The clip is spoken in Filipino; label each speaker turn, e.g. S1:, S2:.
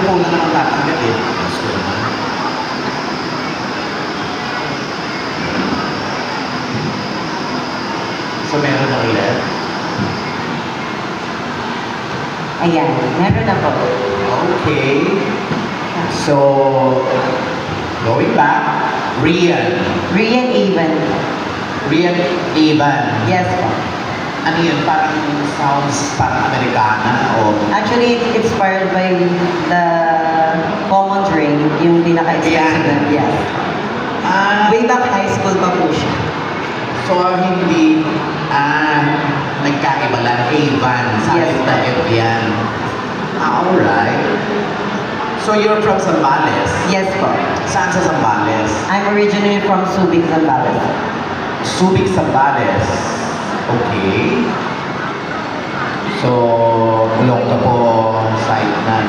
S1: po na naman tatanggalin. Mas ko naman. So, meron na ulit.
S2: Ayan, meron na po.
S1: Okay. So, going back, Rian.
S2: Rian Even.
S1: Rian Evan.
S2: Yes po.
S1: Ano yun? Parang sounds parang Amerikana o...
S2: Actually, it's inspired by the common train, yung pinaka-expensive. Yes.
S1: Ah,
S2: Way back high school pa po siya.
S1: so hindi nagkaiba lang Evan sa
S2: Yes.
S1: na Evian. Alright. So you're from Zambales?
S2: Yes po.
S1: Saan sa Zambales?
S2: I'm originally from Subic, Zambales.
S1: Subic, Zambales. Okay. So, bulok ka po side na